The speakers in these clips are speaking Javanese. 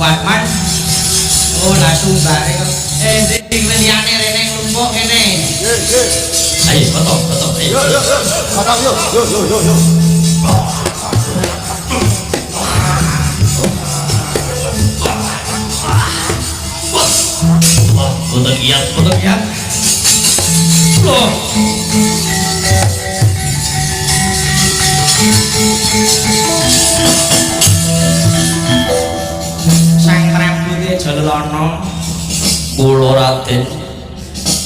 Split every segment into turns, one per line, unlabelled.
kuat man. Oh lah sumbare kok. Sing liyane rene nglumpuk kene. Ayo foto. Ayo.
Foto yo.
Foto kiat. Loh. Sang Prabu Jalana kula Raden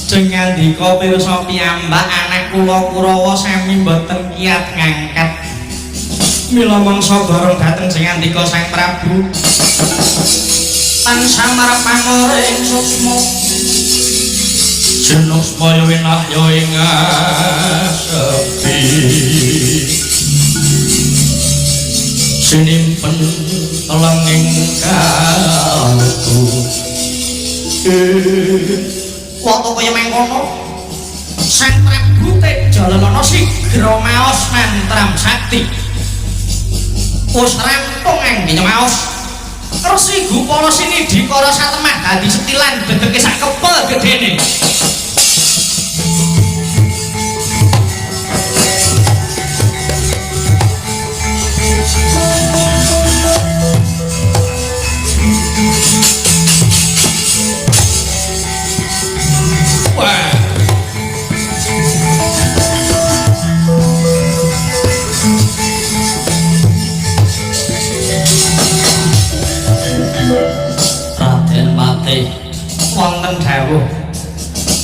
dengan dika pirsa piyambak anak kula Kurawa sami mboten kiat ngangkat mila mangsa bareng dhateng jengandika Sang Prabu tansah marep pangoreng susma jeneng supaya winah ya ing sepi sinimpen telenging kalbu waktu kaya mengkono Sang Prabu Jalana sigra maos mantram sakti wis rampung anggen maos Resi Gupala Sinidikara satemah dadi setilan bedeke sak kepel gedene wonten dawuh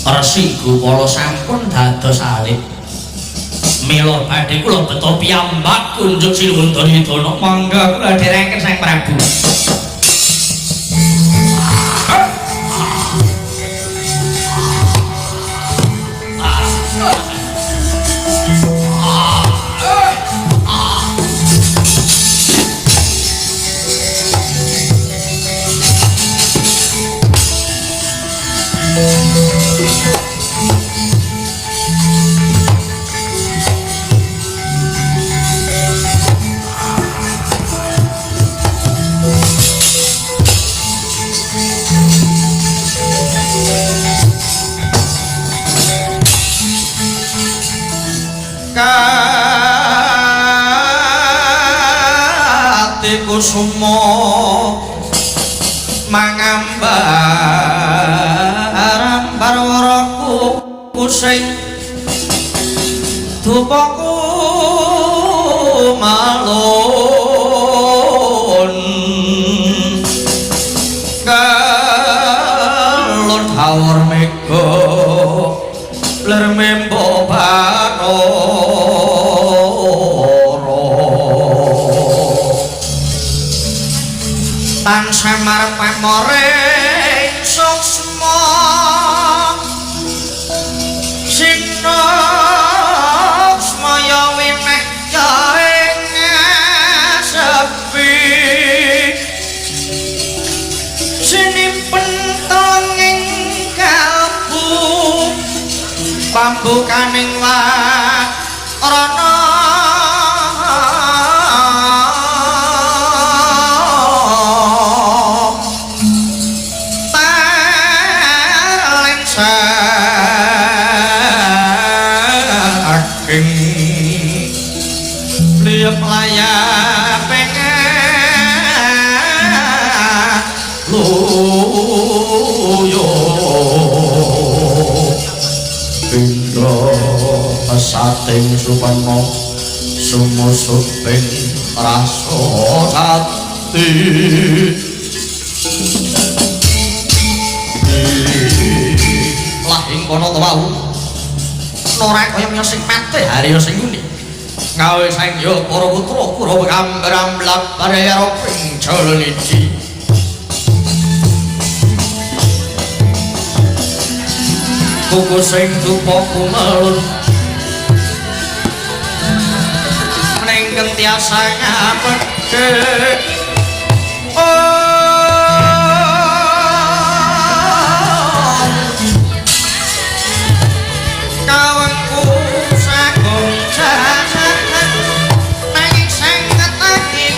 Resi Gupala sampun dados alit mila badhe kula beto piyambak kunjuk sinuwun Dana mangga kula dherekaken Sang Prabu Kati kusuma mangambar barwaraku kusing dupaku malun galon hawar mega lermembo tansah marep pamoreng suksma sinaksma ya wineh ya ing sepi sinimpen tonging kalbu pambukaning warana sating supana sumusuping rasa ati lah ing kono to wau ora kaya sing mate hari sing ngene gawe sangya para putra Kurawa gambaram lakare ping jalanici kuku sing dupaku melun nengken tiasa ngapeke kawanku sagung jajan nanging sing ngetaki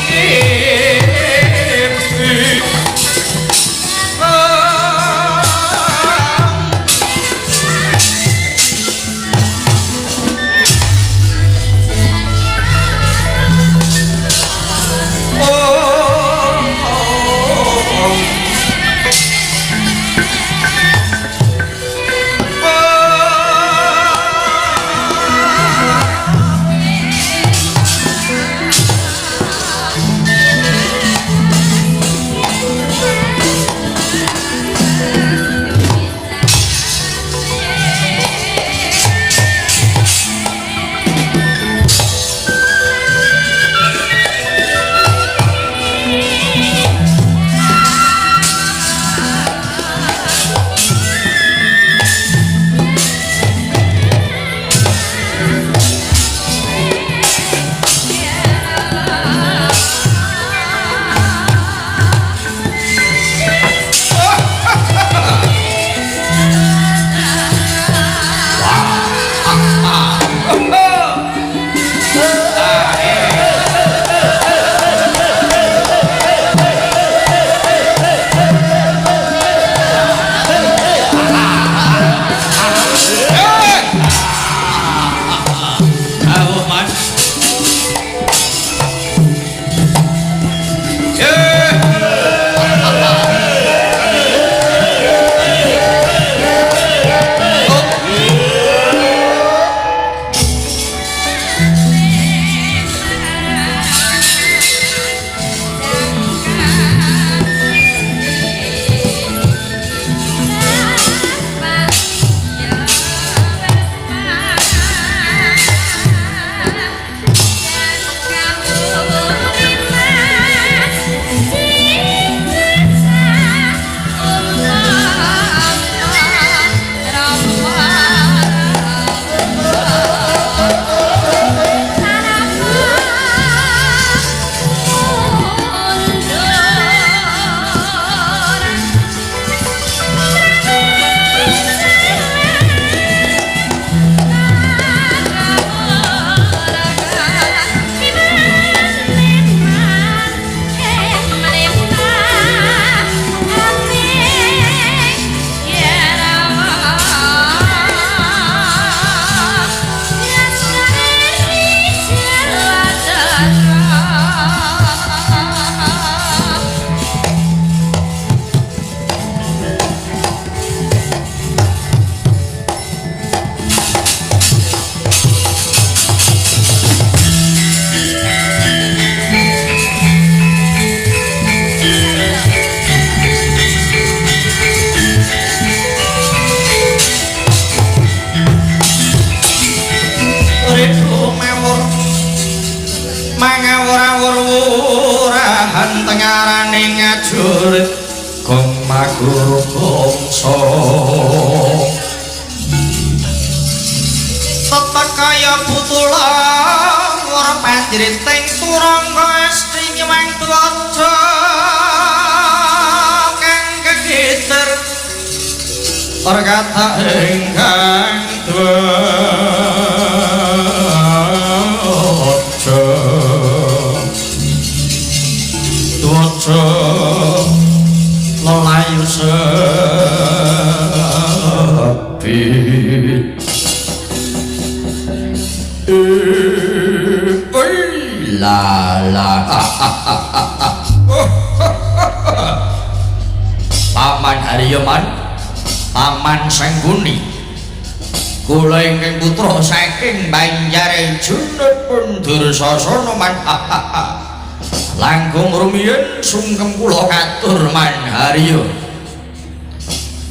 ora wurahan tengaraning ngajurit gumagur bangsa tetek kaya butula ora panjriting turangga estri nyuwang tuwaca kang kegiter ora kata ingkang tuwaca lelayu sepi Paman Haryaman, Paman Sangguni, kula ingkang putra saking Banjare Junepun Dursasana man langkung rumiyin sungkem kula katur man Harya.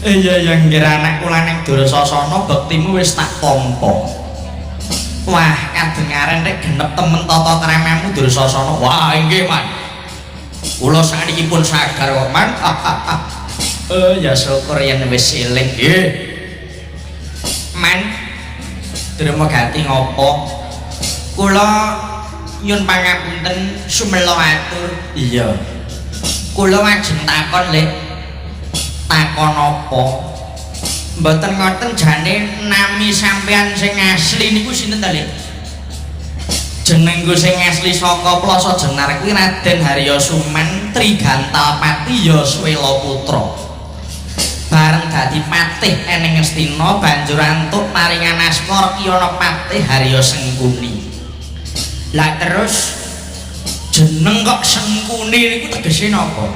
Iya yang kira anak kula ning Dursasana bektimu wis tak tampa. Wah, kadengaren rek genep temen tata kramamu Dursasana. Wah, inggih man. Kula sakniki pun sagar kok man. Ya syukur yen wis eling nggih. Man, Drama Gati ngopo? Kula nyun pangapunten sumela atur. Iya. Kula ajeng takon, Lek. Takon apa? Mboten ngoten jane nami sampean sing asli niku sinten ta, Lek? Jenengku sing asli saka Plasa Jenar kuwi Raden Harya Suman Trigantalpati Yaswela Putra. Bareng dadi patih ening Ngastina banjur antuk paringan asma Kyana Patih Harya Sengkuni. Lah terus jeneng kok Sengkuni niku tegese napa?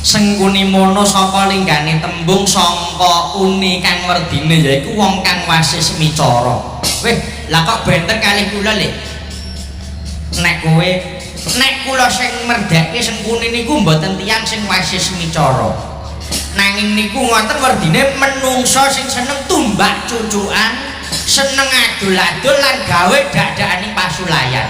Sengkuni mono saka linggane tembung sangka uni kang werdine yaiku wong kang wasis micara. Weh, lah kok benten kalih kula, Lek. Nek kula sing merdake Sengkuni niku mboten tiyang sing wasis micara. Nanging niku ngoten werdine menungsa sing seneng tumbak cucukan, seneng adul-adul lan gawe dak-dakaning pasulayan.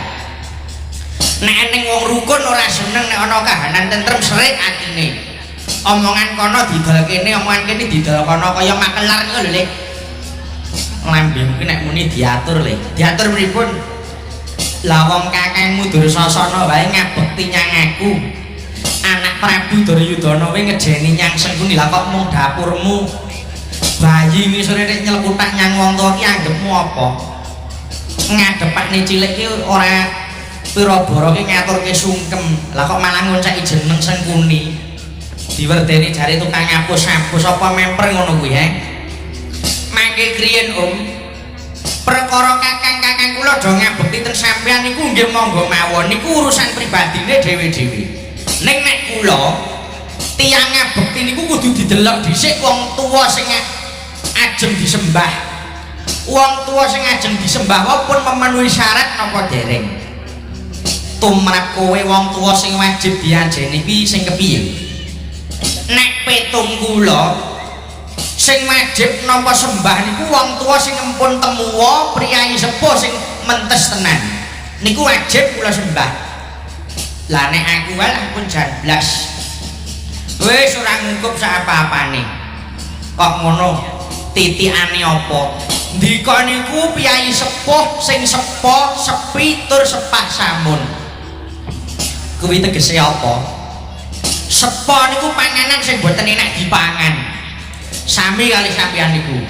Nek ening wong rukun ora seneng nek ana kahanan tentrem serik atine. Omongan kono didol kene, omongan kene didol kono kaya makelar ngono lho, Lek. Lambemu ki nek muni diatur, Lek. Diatur pripun? Lah wong kakangmu Dursasana wae ngabekti nyang aku. Anak Prabu Duryudana wae ngejeni nyang Sengkuni, lah kok mung dapurmu. Bayi ngisore nek nyelekutak nyang wong tuwa ki anggepmu apa? Ngadepane cilik ki ora pira-pira ki ngaturke sungkem. Lah kok malah ngonceki jeneng Sengkuni. Diwerdeni jare tukang ngapus-ngapus apa memper ngono kuwi, he? Mangke kriyen, Om. Perkara kakang-kakang kula do ngabekti ten sampeyan niku nggih monggo mawon, niku urusan pribadine dhewe-dhewe. Ning nek kula tiyang ngabekti niku kudu didelok dhisik wong tuwa sing ajeng disembah. Wong tuwa sing ajeng disembah pun memenuhi syarat napa dereng? Tumrap kowe wong tuwa sing wajib diajeni kuwi sing kepiye? Nek petung kula sing wajib nampa sembah niku wong tuwa sing empun temuwa priyayi sepuh sing mentes tenan niku wajib kula sembah. Lah nek aku wae pun jan blas wis ora ngukup sak apa-apane kok ngono titikane apa ndika niku priyayi sepuh sing sepuh sepi tur sepah samun kuwi tegese apa? Sepo niku panganan sing boten enak dipangan. Sami kali sampeyan niku.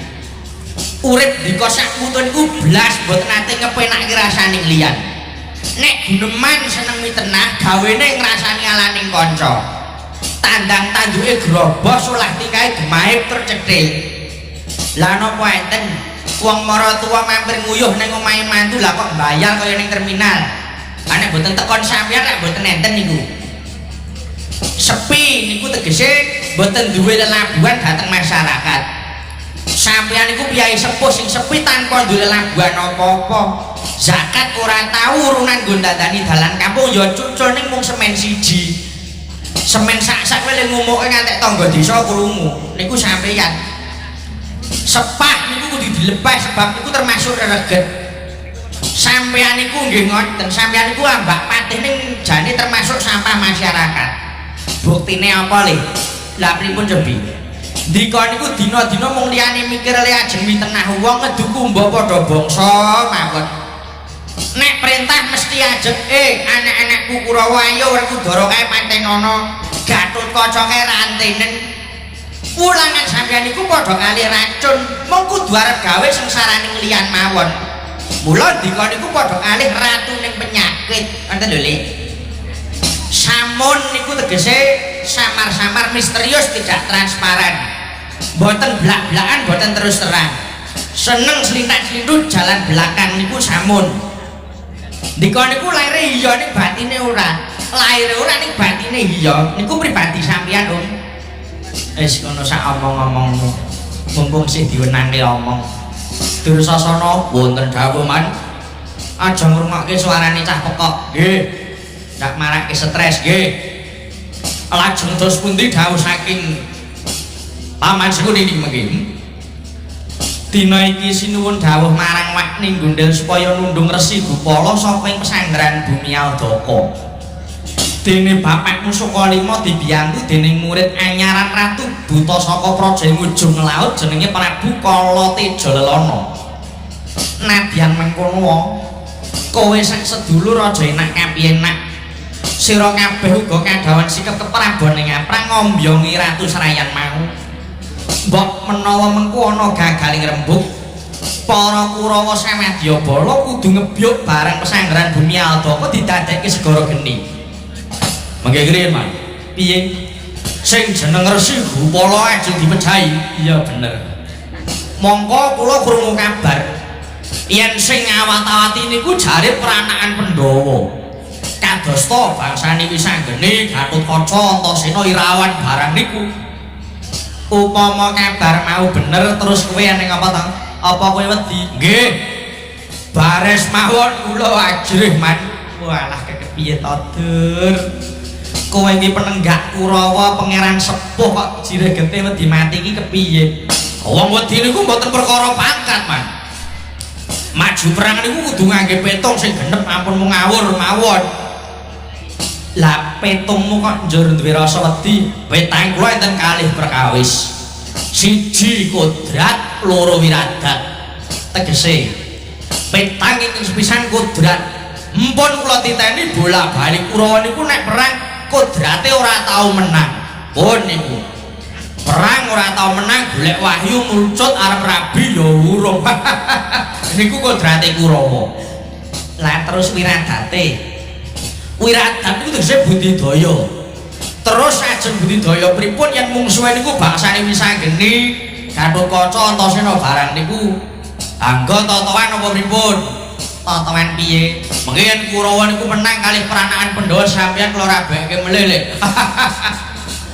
Urip dika sak putu niku blas boten ate ngepenake rasane liyan. Nek guneman seneng mitenah gawene ngrasani alaning kanca. Tandang tanduke grobos olah tikahe gemahe tur cethil. Lah napa enten wong maratuwa mampir nguyuh ning omahe mantu lah kok bayar kaya ning terminal. Lah nek boten tekon sampeyan nek boten enten niku. Sepi niku tegese boten duwe lelabuhan dhateng masyarakat. Sampeyan niku piyai sepuh sing sepi tanpa duwe lelabuhan apa-apa. Zakat ora tau urunan nggo ndandani dalan kampung ya cucul ning mung semen siji. Semen sak-sak wae ngumuke ngantek tangga desa krungu. Niku sampeyan. Sepah niku kudu dilepas sebab niku termasuk rereget. Sampeyan iku nggih ngoten, sampeyan iku ambak patih ning jane termasuk sampah masyarakat. Buktine apa le? Lah pripun cebi? Dikon niku dina-dina mung liyane mikir le ajeng mitenah wong ngeduku mbok padha bangsa mawon. Nek perintah mesti ajeng anak-anakku Kurawa ayo Werkudara kae Pantenono, Gatotkaca kae rantenen. Ulangan sampeyan niku padha kali racun, mung kudu arep gawe sengsaraning liyan mawon. Mula dikon niku padha kalih ratu ning penyakit. Ngoten lho, Le. Samun niku tegese samar-samar misterius tidak transparan. Mboten blak-blakan, mboten terus terang. Seneng slintak-slintut jalan belakang niku samun. Dikon niku laire iya ning batine ora. Laire ora ning batine iya. Niku pribadi sampeyan, Om. Wis ngono sak omong-omongmu. Mumpung sih diwenangke omong. Dursasana wonten dawuh man. Aja ngrungokke suarane cah pekok. Nggih. Ndak marake stres nggih. Lajeng dos pundi dawuh saking paman Sekuni mengki. Dina iki sinuwun dawuh marang Wakning Gundel supaya nundung Resi Gupala saka ing pesanggrahan Bumi Aldaka. Dene bapakmu Sukalima dibiyantu dening murid anyaran Ratu Buta saka Praja Ngujung Laut jenenge Prabu Kalateja Lelana. Nadyan mengkono kowe sak sedulur aja enak kapienak. Sira kabeh uga kadawan sikep keprabon ing aprang ngombyongi Ratu Serayan mau. Mbok menawa mengko ana gagaling rembug, para Kurawa Sawadyabala kudu ngebyuk bareng pesanggrahan Bumi Aldaka didadekke segara geni. Mangke griyen, Man. Piye? Sing jeneng Resi Gupala ajeng dipejahi. Iya bener. Mongko kula krungu kabar yen sing ngawat-awati niku jare pranakan Pandhawa. Kadosta bangsane Wisanggeni, Gatotkaca, Antasena, Irawan barang niku. Upama kabar mau bener terus kowe ning apa ta? Apa kowe wedi? Nggih. Bares mawon kula ajrih, Man. Walah kepiye to, Dur? Kowe iki penenggak Kurawa, pangeran sepuh kok jireh getih wedi mati iki kepiye? Wong wedi niku mboten perkara pangkat, Man. Maju perang niku kudu ngangge petong sing genep ampun mung ngawur mawon. Lah petungmu kok njur duwe rasa wedi? Petang kula enten kalih perkawis. Siji kodrat, loro wiradat. Tegese petang iki sepisan kodrat. Mpun kula titeni bola-bali Kurawa niku nek perang kodrate ora tau menang. Pun niku. Perang ora tau menang, golek wahyu mulcut arep rabi ya urung. Niku kodrate Kurawa. Lah terus wiradate. Wiradat itu tegese budidaya. Terus ajeng budidaya pripun yen mungsuhe niku bangsane Wisanggeni, Gatotkaca, Antasena barang niku angga tatawan apa pripun? Tatawan piye? Mengki yen Kurawa niku menang kalih peranakan Pandhawa sampeyan kula rabeke meleleh.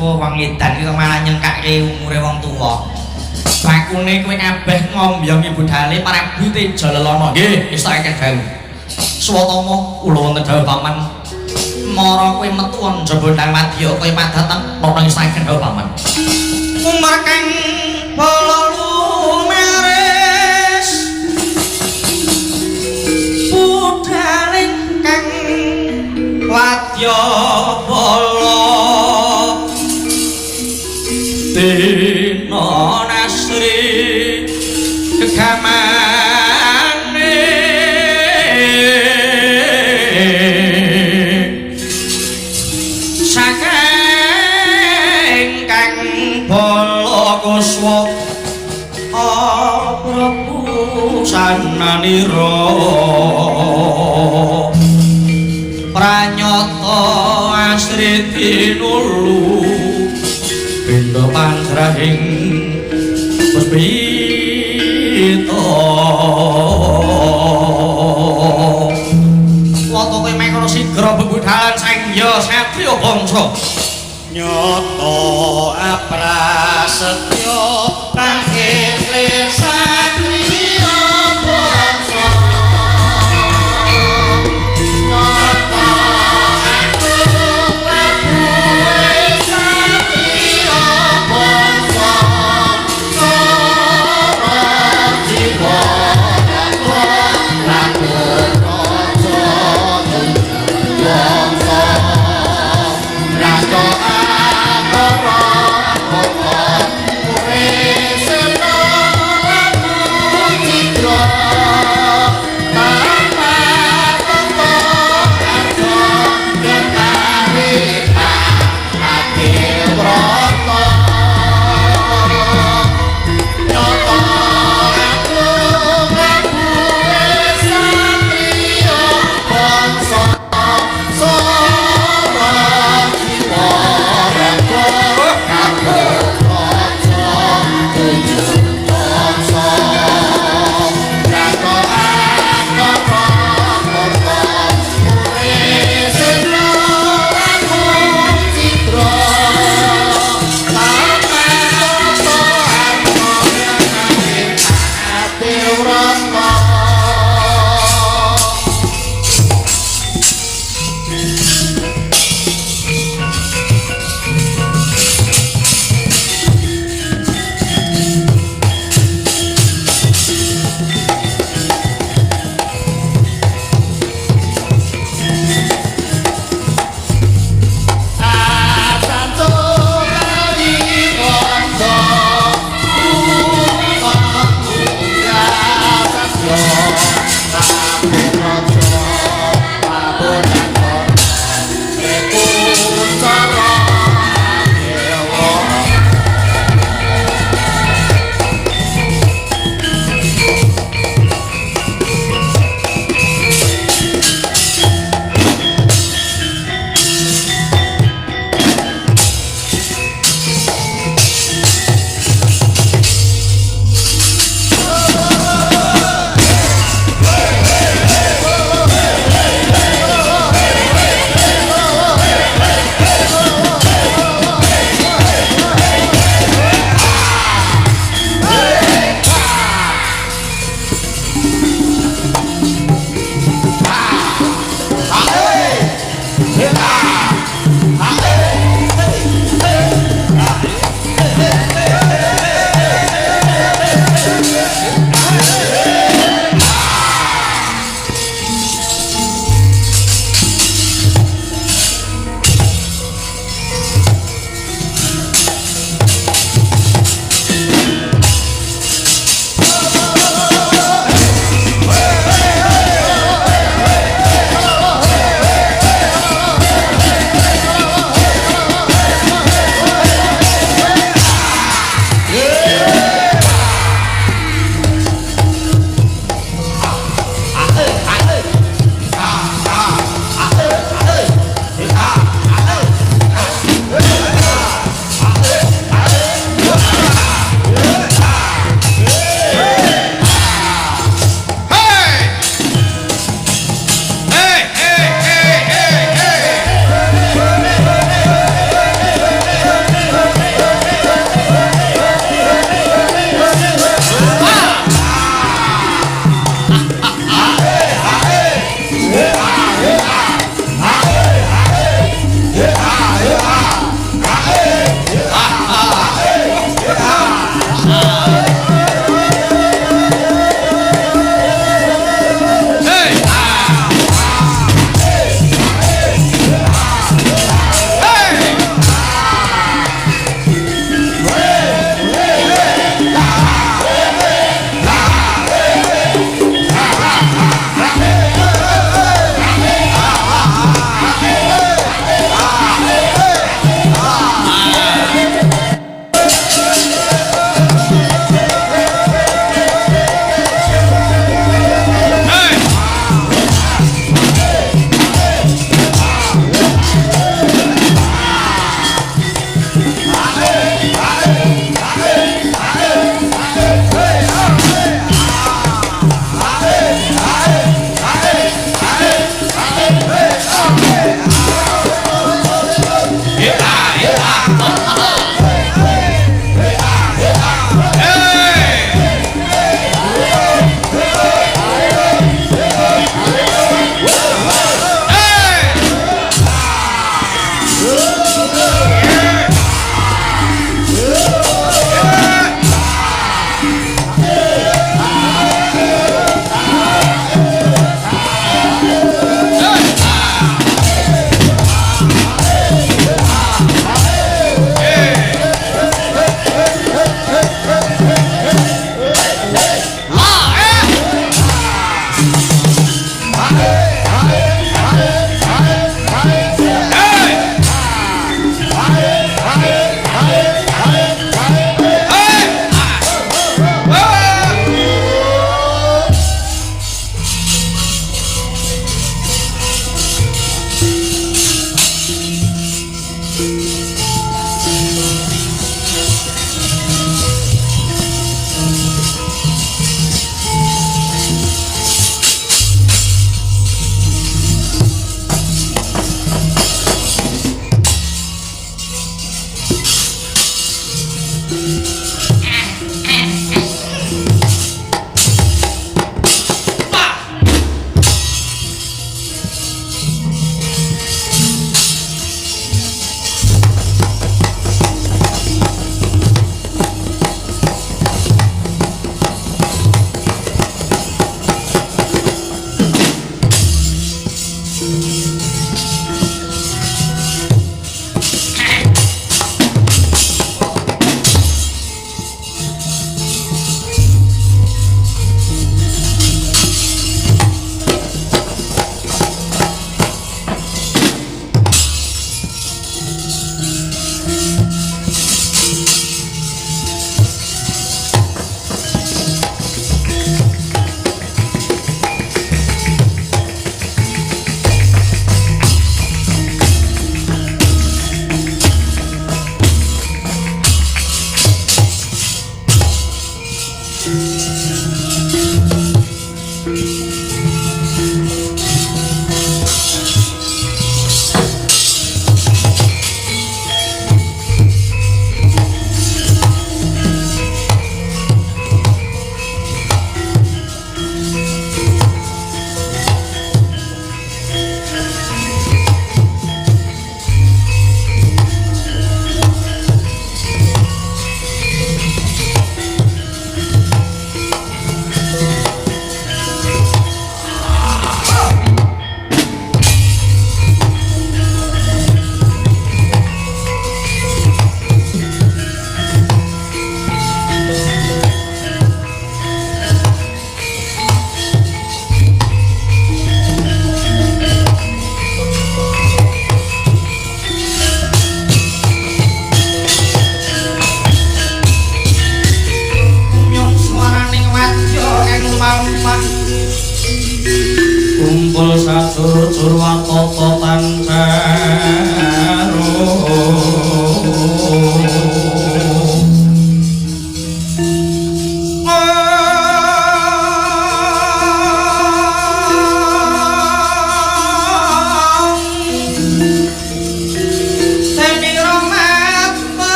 Oh, wong edan iki malah nyengkake umure wong tuwa. Bakune kowe kabeh ngombyongi budhale Prabu Teja Lelana. Nggih, wis tak dawuh. Swatama kula wonten dawuh paman. Mara kowe metu njaba ndang wadya kowe padatan ana ing saken dawuh paman. Umar kang bala lumeres budhaling kang wadya bala dina nasri kegamane saking kang bala kuswa Prabu sananira pranyata asri tinulu benda pandrahing puspita wata kowe mengkono sigra bebudhalan sangya satriya bangsa nyata aprasetya pangkir satriya bangsa nyata aku Prabu satriya bangsa sora jiwa Prabu Hey!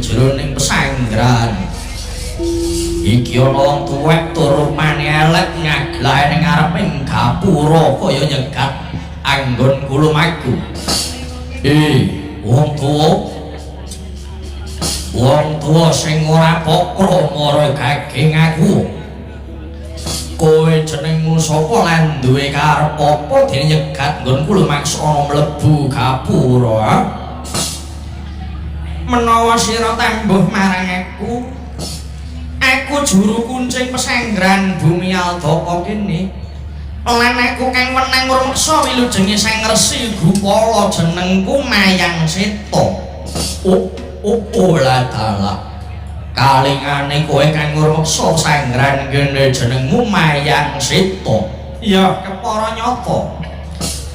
Jroning pesanggrahan iki ana wong tuwek tur manielet nyaglae ning ngareping gapura kaya nyegat anggon kulumaku. Wong tuwa sing ora pokro mara gaging aku. Kowe jenengmu sapa lan duwe karep apa dene nyegat nggon kulumaksa ana mlebu gapura? Menawa sira tembuh marang aku juru kuncing pesanggrahan bumi Aldaka kene lan aku kang wenang rumeksa wilujenge Sang Resi Gupala jenengku Mayang Seta. Lah dalah kalingane kowe kang rumeksa pesanggrahan kene jenengmu Mayang Seta ya kepara nyata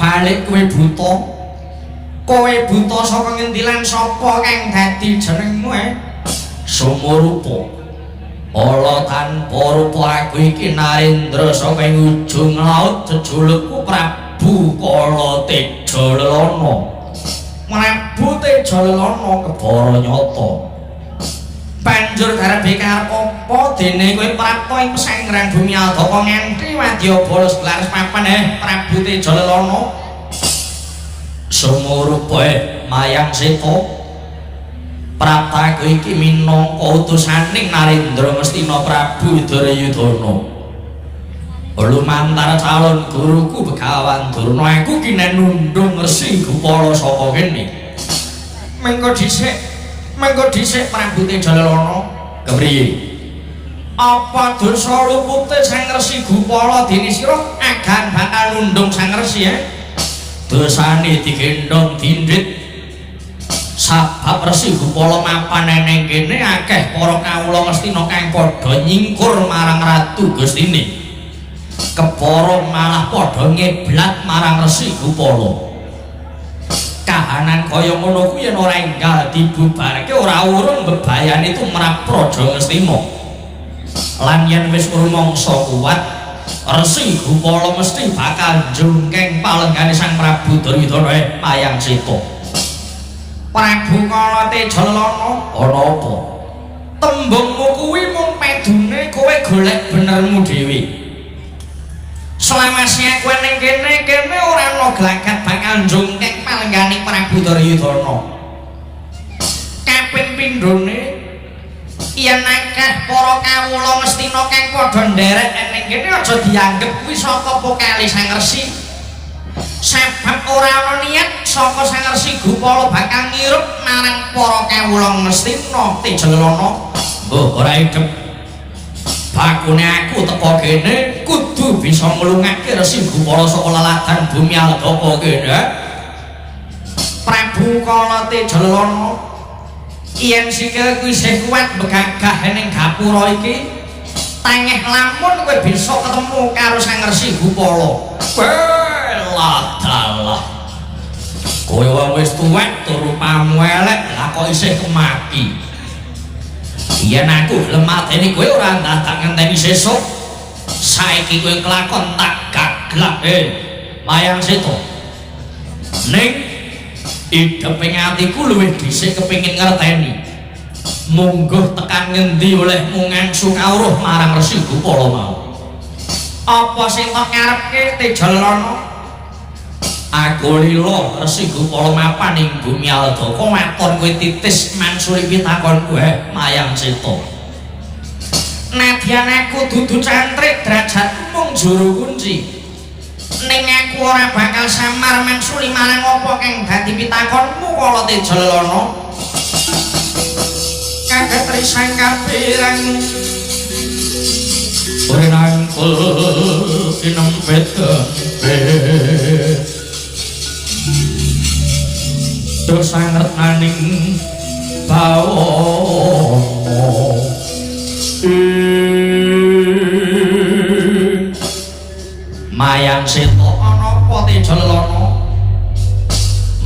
balik kowe buta. Kowe buta saka ngendi lan sapa kang dadi jenengmu? Sumurupa. Ala tanpa rupa aku iki Narendra saka ing ujung laut jejulukku Prabu Kala Teja Lelana. Prabu Teja Lelana kebara nyata. Banjur karepe karep apa dene kowe prapta ing pesanggrahan bumi Aldaka nganti wadyabala laris papan Prabu Teja Lelana. Sumurupa Mayang Seta praptaku iki minangka utusaning Narendra Ngastina Prabu Duryudana. Lumantar calon guruku Begawan Durna aku kinen nundung Resi Gupala saka kene. Mengko dhisik Prabu Teja Lelana. Kepriye? Apa dosa lupute Sang Resi Gupala dene sira agan bakal nundung Sang Resi dosane digendong dindit sabab Resi Gupala mapan ning kene akeh para kawula Ngastina kang padha nyingkur marang Ratu Gustine kepara malah padha ngeblat marang Resi Gupala. Kahanan kaya ngono kuwi yen ora enggal dibubarke ora urung bebayane tumrap Praja Ngastina lan yen wis rumangsa kuat Resi Gupala mesti bakal jungkeng palenggane Sang Prabu Duryudana Mayang Seta. Prabu Kala Teja Lelana, ana apa? Tembungmu kuwi mung pedune kowe golek benermu dhewe. Selawase kowe ning kene ora ana glagat bakal jungkeng palenggane Prabu Duryudana. Kaping pindhone yen akeh para kawula Ngastina kang padha nderek ning kene aja dianggep kuwi saka pokali Sang Resi. Sebab ora ana niat saka Sang Resi Gupala bakal ngirup marang para kawula Ngastina Teja Lelana. Mbah ora idep. Bakune aku teko kene kudu bisa nglungake Resi Gupala saka laladan bumi Aldaka kene. Prabu Kala Teja Lelana yen sikilku isih kuat begagah ning gapura iki tengeh lamun kowe bisa ketemu karo Sang Resi Gupala. Lah dalah kowe wong wis tuwek tur rupamu elek lah kok isih kemaki. Yen aku gelem mateni kowe ora dadak ngenteni sesuk saiki kowe kelakon tak gaglak Mayang Seta ideping atiku luwih dhisik kepengin ngerteni mungguh tekan ngendi olehmu ngangsu kawruh marang Resi Gupala mau. Apa sing tok ngarepke Tejalana? Aku lila Resi Gupala mapan ing bumi Aldaka waton kowe titis mansuri pitakonku Mayang Seta. Nadyan aku dudu cantrik derajatku mung juru kunci. Ning aku ora bakal samar mansuri marang apa kang dadi pitakonmu kala Tejalana. Kaget risang kapirang ora nangkul kinempet dosa ngertaning bawa Mayang Seta ana apa Tejalana?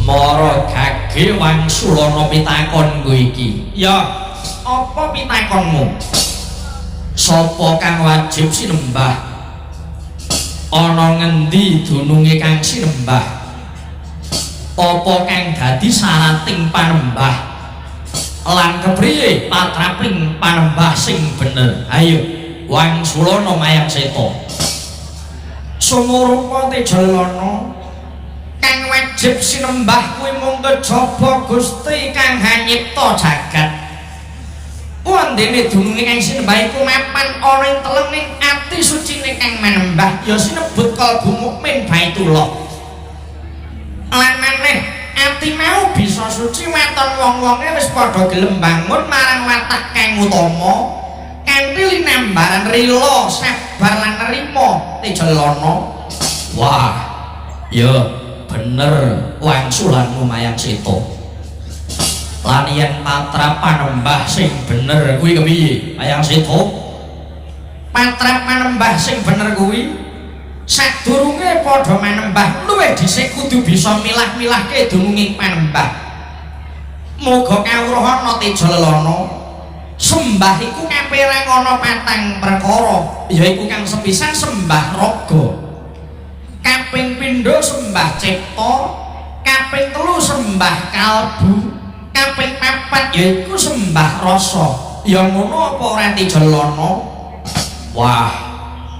Mara gage Wangsulana pitakonku iki. Ya, apa pitakonmu? Sapa kang wajib sinembah? Ana ngendi dununge kang sinembah? Apa kang dadi sarating panembah? Lan kepriye patraping panembah sing bener? Ayo, Wangsulana Mayang Seta. Sumurupa Tejalana kang wajib sinembah kuwi mung kejaba Gusti kang hanyipta jagat. Wandene dununge kang sinembah iku mapan ana ing telening ati sucine kang manembah ya sinebut kalbu mukmin Baitullah. Lan maneh ati mau bisa suci weton wong-wonge wis padha gelem bangun marang watak kang utama kanthi linambaran rila sabar lan nerima Tejalana. Wah, ya bener wangsulanmu Mayang Seta. Lan yen patra panembah sing bener kuwi kepiye Mayang Seta? Patra panembah sing bener kuwi sadurunge padha manembah luwih dhisik kudu bisa milah-milahke dununging panembah. Muga kawruh ana Tejalana. Sembah iku kapérang ana patang perkara, yaiku kang sepisan sembah raga. Kaping pindho sembah cipta, kaping telu sembah kalbu, kaping papat yaiku sembah rasa. Ya ngono apa ora Tejalana? Wah,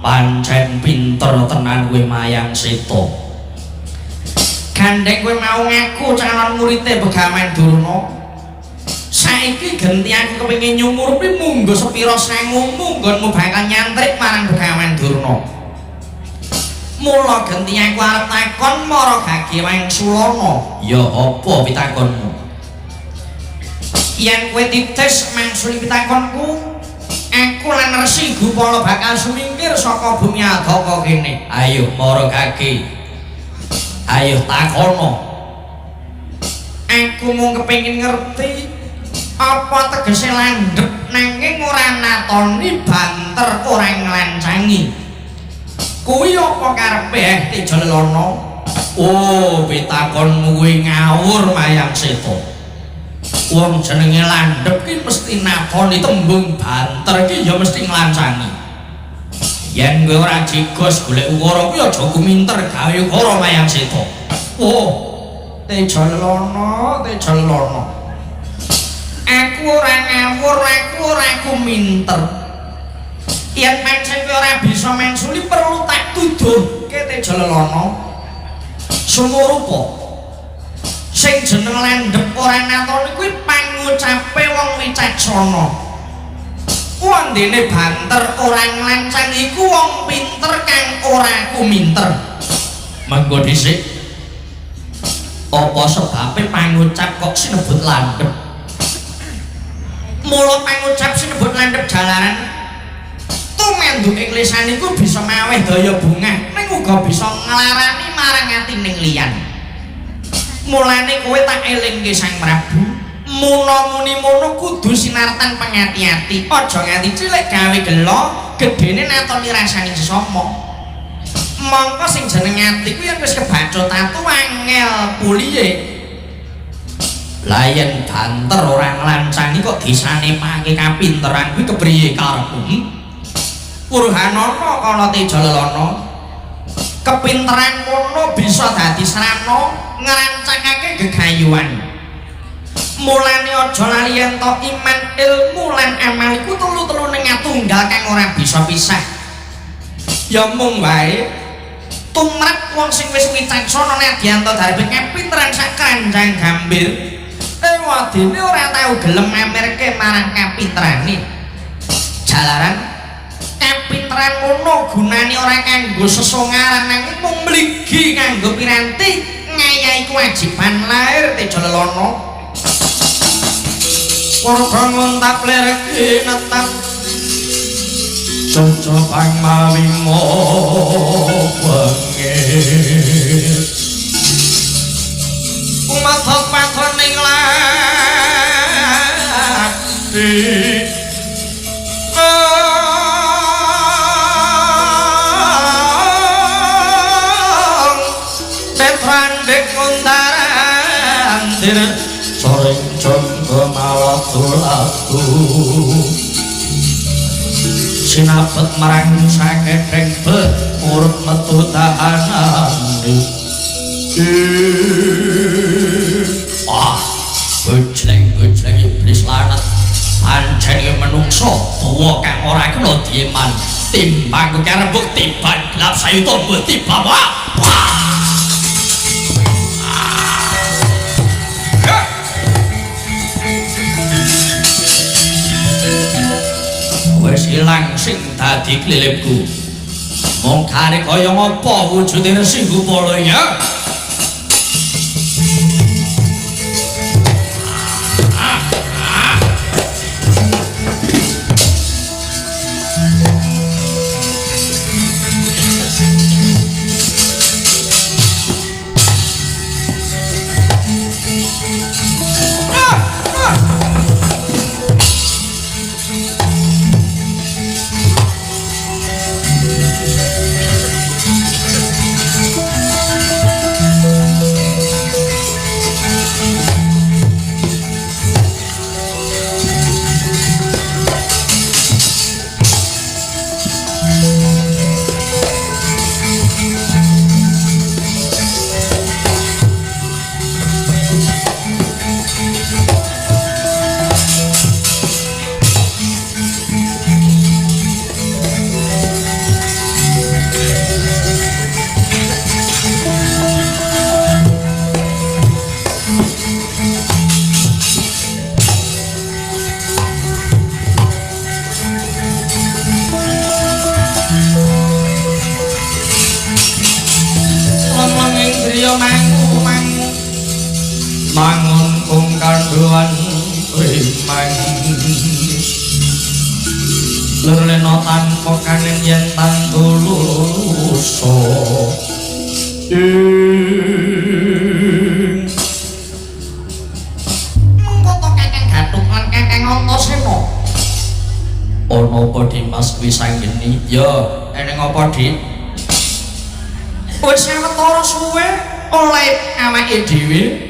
pancen pinter tenan kowe Mayang Seta. Gandeng kowe mau ngaku calon muridé Begawan Durna. Saiki genti aku kepengin nyumurupi munggo sepira sangumu nggonmu bakal nyantrik marang Begawan Durna. Mula genti aku arep takon mara gage Wangsulana. Ya apa pitakonmu? Yen kowe titis mangsuli pitakonku, aku lan Resi Gupala bakal sumingkir saka bumi Aldaka kene. Ayo mara gage. Ayo takono. Aku mung kepengin ngerti apa tegese landhep nanging ora natoni banter ora nglancangi. Kuwi apa karepe Tejalana? Oh, pitakonmu kuwi ngawur Mayang Seta. Wong jenenge landhep ki mesti natoni tembung banter ki ya mesti nglancangi. Yen kowe ora jigos golek ukara kuwi aja guminter gawe ukara Mayang Seta. Oh, Tejalana, Tejalana. Aku ora ngawur, aku ora kuminter. Yen pancen kowe ora bisa mangsuli perlu tak tuduhke Tejalana. Sumurupa sing jeneng landhep ora natoni kuwi pangucape wong wicaksana. Wandene banter ora nglancang iku wong pinter kang ora kuminter. Manggo dhisik. Apa sebabe pangucap kok sinebut landhep? Mula pangucap sinebut landhep jalaran tumenduk ing lisan iku bisa maweh daya bungah ning uga bisa nglarani marang atining liyan. Mulane kowe tak elingke Sang Prabu, muna-muni mono kudu sinartan pengati-ati, aja nganti cilik gawe gelo, gedene natoni rasane sesama. Mangka sing jeneng ati kuwi yen wis kebacut tatu angel pulihe. Lah yen banter ora nglancangi kok disanepake kapinteran kuwi kepriye karepmu? Purhanana kana Tejalana. Kepinteran ngono bisa dadi sarana ngrancangake gegayuhan. Mulane aja lali yen to iman, ilmu lan amal iku telu-telune ngatunggal kang ora bisa pisah. Ya mung wae tumrap wong sing wis wicaksana nadyan to darep kapinteran sak kranjang gambir. Wadine ora tau gelem mamerke marang kapinterane. Jalaran kapinteran ngono gunane ora kanggo sesongaran nanging mung mligi kanggo piranti ngayahi kewajiban lahir teja lelono. Para bangun taplerke netap cocok mawimo wengit umathok pakoning lati tetran dek kundaran soring jonggo malatu sinapet marang sakedeng urut metu tahanane wah bojleng iblis lanat pancen menungso tuwa kang ora kena dieman timbang karo bukti badlap sayuta bukti bawa wis ilang sing dadi klilipku mung kare kaya ngapa wujude Resi Gupala ya mangun kung kanduan rimang lurleno tanpa kanen yen tanduluso mengkoto kakang Gathuk lan kakang Antasena ana apa Dimas kuwi sanggeni ya eneng apa Dik wis sawetara suwe oleh awake dhewe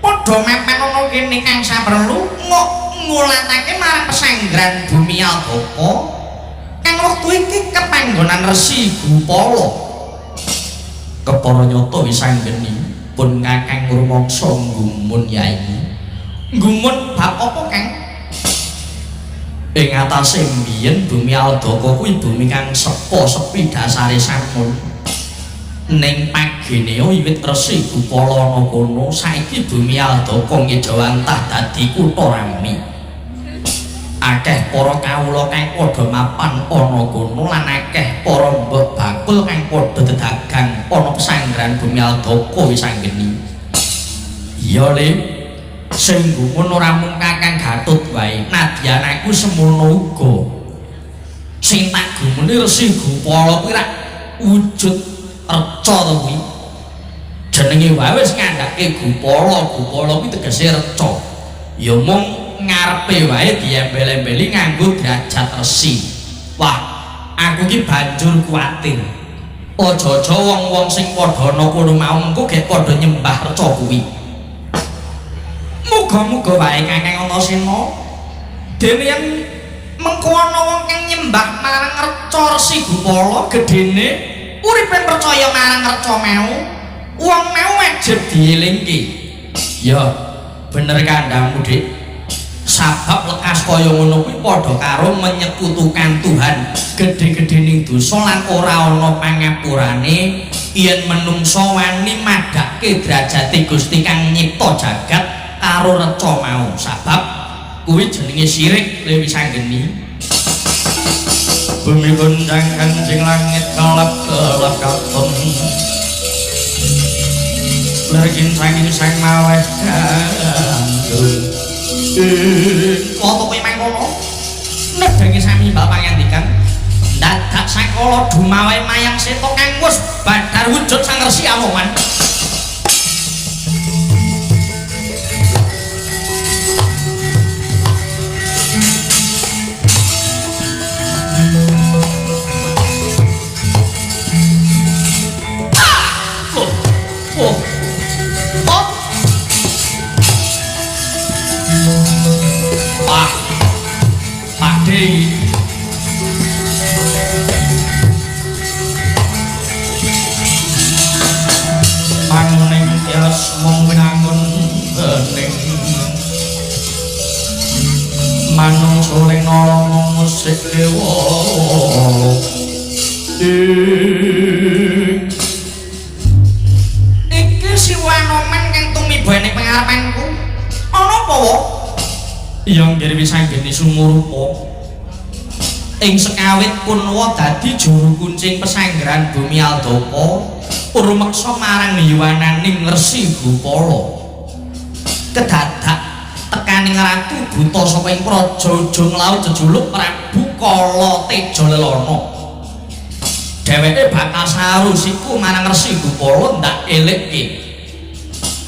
padha mepet ana kene kang saperlu ngulatake marang pesanggran bumi Adaka kang wektu iki kepanggonan Resi Gupala kepara nyata wis sanggeni pun kakang rumangsa nggumun yai nggumun bab apa kang ing atase mbiyen bumi Adaka kuwi bumi kang sepi dasare sampun ning pagene wiwit Resi Gupala ana kono saiki bumi Adaka ngejawantah dadi kutha rami akeh para kawula kang padha mapan ana kono lan akeh para mbok bakul kang padha dedagang ana pesanggrahan bumi Adaka wis anggeni iya Le sing gumun ora mung Kakang Gathut wae nadyan aku semono uga sing tak gumune Resi Gupala kuwi rak wujud reca to kuwi jenenge wae wis ngandhake Gupala kuwi tegese reca ya mung ngarepe wae diembel-embeli nganggo derajat resi wah aku ki banjur kuwatir aja-aja wong-wong sing padha ana kono mau engko gek padha nyembah reca kuwi muga-muga wae Kakang Antasena dene yen mengko ana wong kang nyembah marang reca Resi Gupala gedene uripe percaya marang reca mau wong mau wajib dielingke ya bener kandhamu dik sabab lekas kaya ngono kuwi padha karo menyekutukan Tuhan gedhe-gedhening dosa lan ora ana pangapurane yen menungso wani madhake derajate Gusti kang nyipta jagat karo reca mau sabab kuwi jenenge syirik Lewi Sanggeni bumi gunjang kancing langit kelap-kelap katon lergin sangin sang maweh gantung foto kowe mangkono nedangi sami mbak pangandikan dadak sakala dumawe mayang seta kang wis badar wujud sang Resi Anoman Manguning tias mung winangun bening manungsa ling nolong musik dewa iki si Wanoman kang tumibane pengarepanku ana apa wae iya nggih Wisanggeni sumurupa ing sekawit punwa dadi juru kuncing pesanggeran Bumi Aldapa urmeksa marang yuwananing Resi Gupala kedadak tekaning ratu buta saka ing praja ujung laut jejuluk Prabu Kala Teja Lelana dheweke bakal sarusiku marang Resi Gupala ndak elikke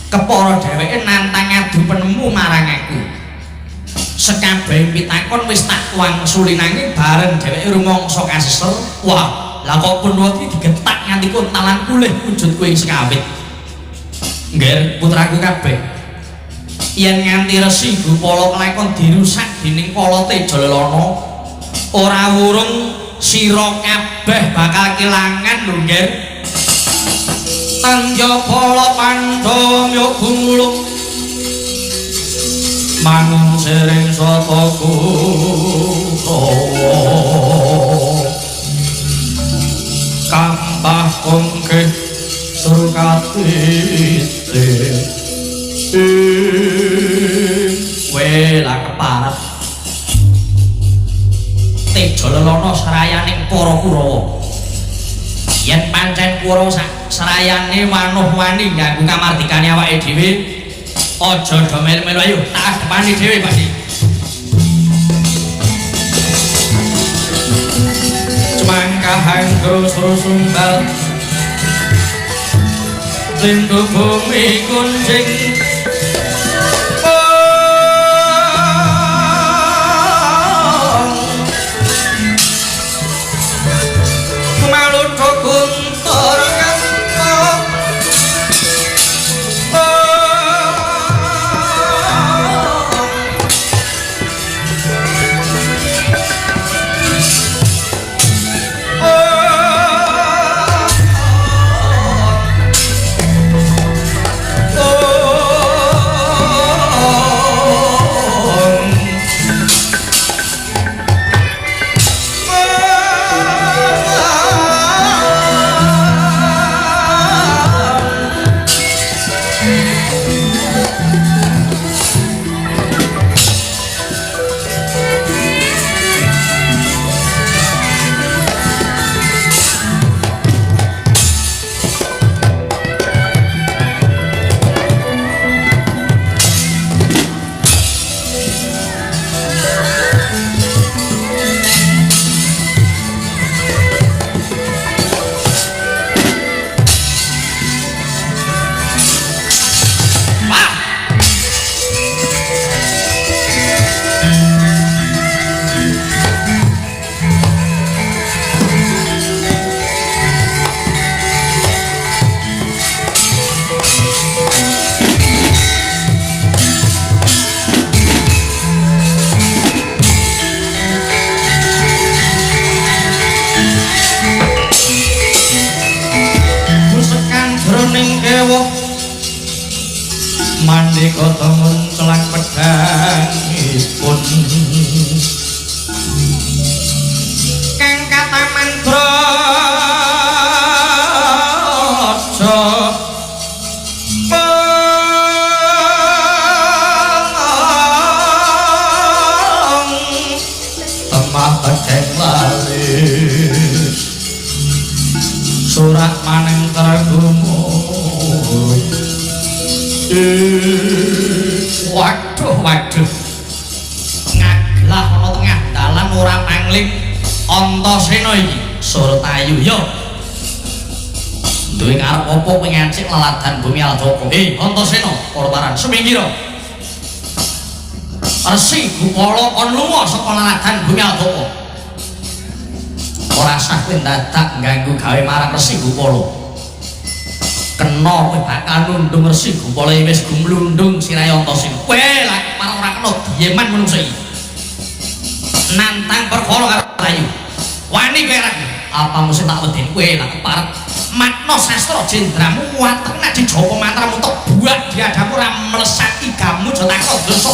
kepara dheweke nantang adu penemu marang aku sekabeh pitakon wis tak wangsuli nanging bareng dheweke rumangsa kaseser wah lah kok Punwati digetak nganti kuntalan kulih wujud kowe sekawit nggih putraku kabeh yen nganti Resi Gupala kelakon dirusak dening Kala Teja Lelana ora wurung sira kabeh bakal kelangan lho nggih Tanjapala Pandhama gumulung mangun sering sata Kurawa kampah kongke surkatite wela keparat Teja Lelana serayaning para Kurawa yen pancen Kurawa serayane manuh wani nganggo kamardikane awake dhewe aja do melu-melu ayo tak depani dhewe pasti cemangkahan terus sumbal lindu bumi kunjing malu togung torangan mandika temun celang pedangipun kang kataman braja temah pedang lalis surat maning tergumu waduh ngaglah ana tengah dalan ora pangling Antasena iki Surtayu yo duwe karep apa kowe ngancik laladan bumi Aljoko Antasena korbaran semingkira Resi Gupala kon lunga saka laladan bumi Aljoko ora sah kowe dadak ngganggu gawe marang Resi Gupala kena kowe bakal nundung Resi Gupala wis gumlundung sirahe Antasena kowe lak marang ora kena dieman manungsa iki nantang perkara karo Ayu wani kowe ra apa mesti tak wedeni kowe lak keparep makna sastra jendramu watek nek dijowo mantramu tok buak di hadamu ora mlesati gamu aja takon dosa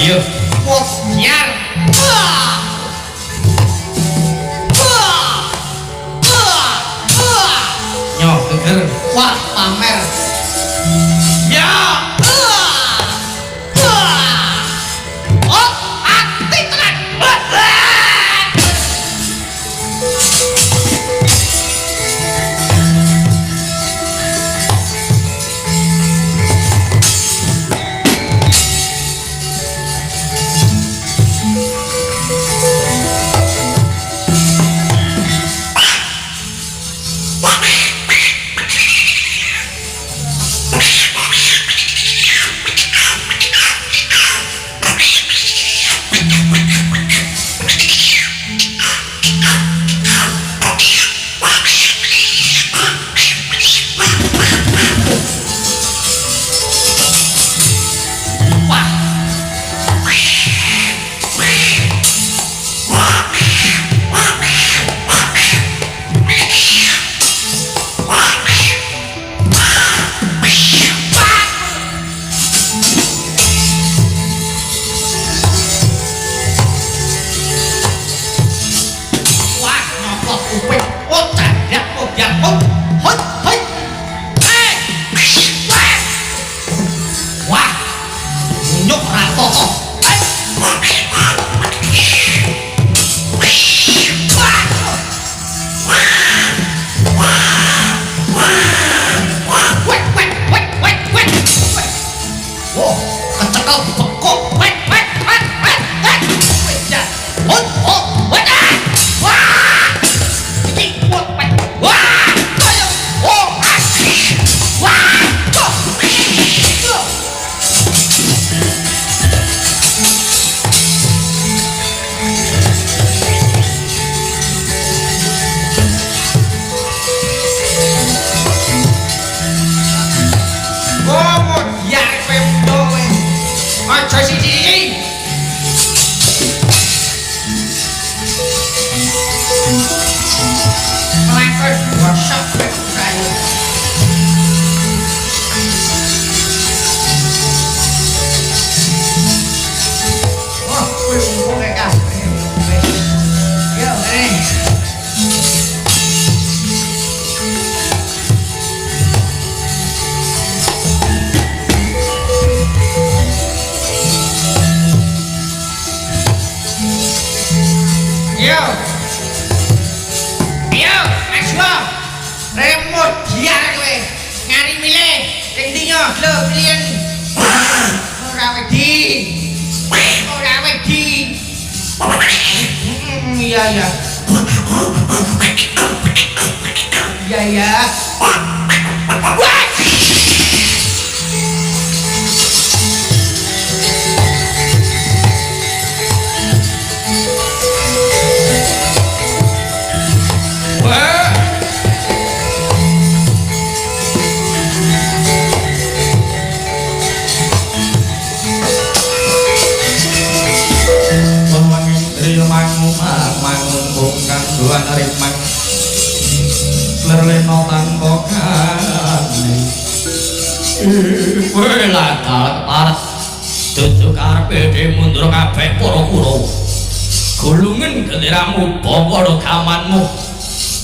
Ayo, biar. Nyo, geger. Wah, pamer. Ya. Oh, ati tenan.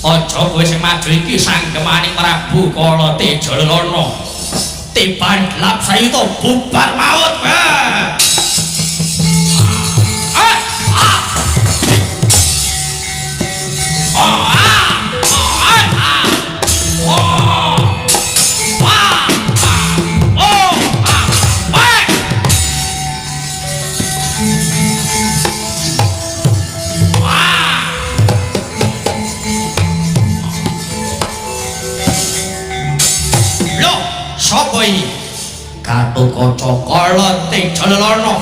Aja kowe sing maju iki sanggemaning Prabu Kala Tejalana. Tiban lap sayuta bubar maut. Sapa iki? Gatotkaca Kala Tejalana.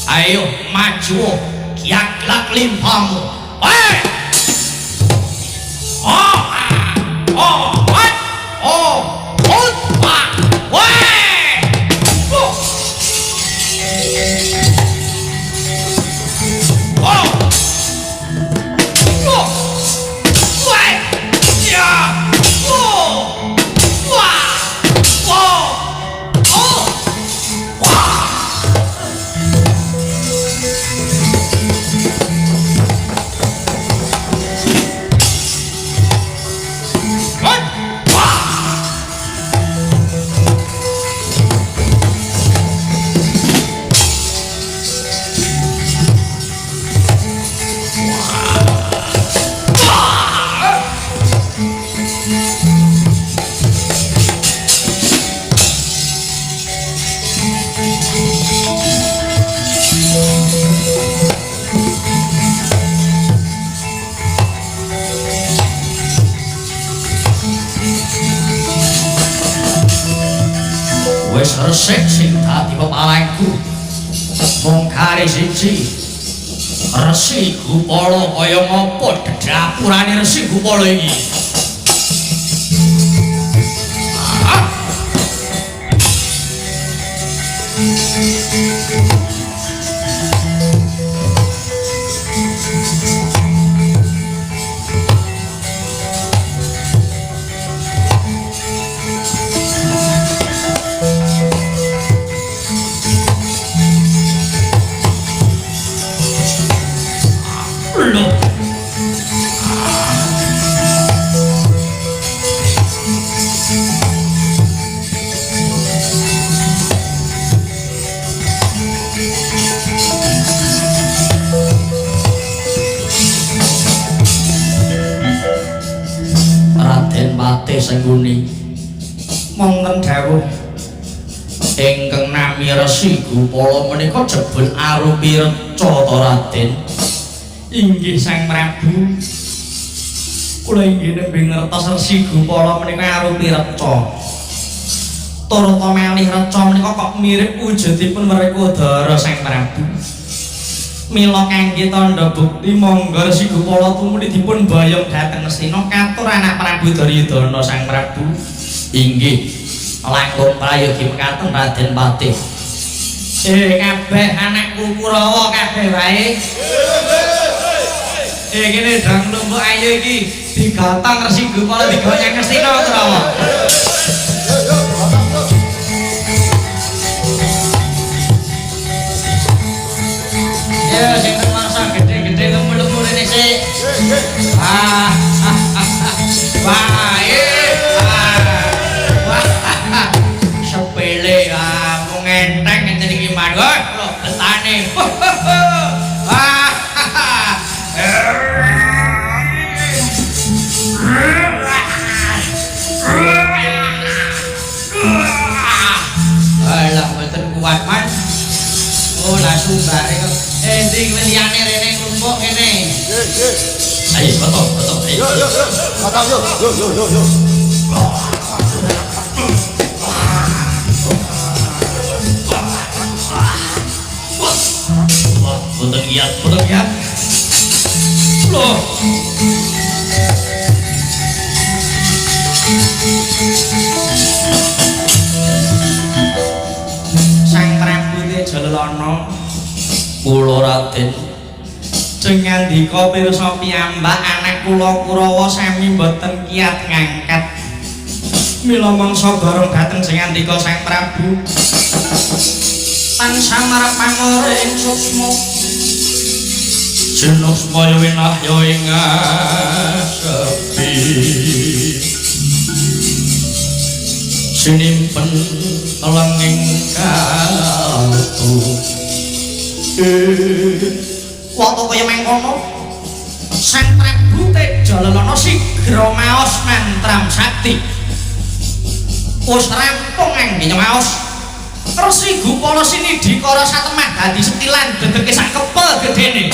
Ayo maju, kiaklak limpamu. resik sing dadi pepalengku mung kari siji Resi Gupala kaya ngopo dedapurane Resi Gupala iki Raden Patih Sengguni wonten dawuh ingkang nami Resi Gupala menika jebul arupi reca ta Raden. Inggih Sang Prabu, kula inggih nembe ngertos Resi Gupala menika arupi reca. Turut melih reca menika kok mirip wujudipun Werkudara Sang Prabu. Mila kangge tandha bukti monggo Resi Gupala tumuli dipun bayong dhateng Astina katur anak Prabu Duryudana Sang Prabu. Inggih, langkung prayogi mekaten Raden Patih. Kabeh anakku Kurawa kabeh wae. Kene dang lumbuk ayu iki digatang Resi Gupala digoyang Astina Kurawa. Ya sing masa gede-gede lumur-lumur ini sih. Sepele mung enteng ngene iki manut lho betane. Alah mboten kuat man. Oh lah sumbare kok. Sing liyane rene klumpuk kene. Ayo betul.
Yo. Matang yo.
Betul giat. Loh. Sang Prabu Jalana kula Raden dengan dika pirsa piyambak anak kula Kurawa sami boten kiat ngangkat mila mangsa bareng dhateng sengandika Sang Prabu tansah marang pangore ing suksma jeneng supaya winah ya ing sepi sinimpen telenging kaltu waktu kaya mengkono Sang Prabu Tejalana sigra maos mantram sakti wis rampung anggen maos Resi Gupala sinidika rasa temah dadi setilan dedeke sak kepel gedene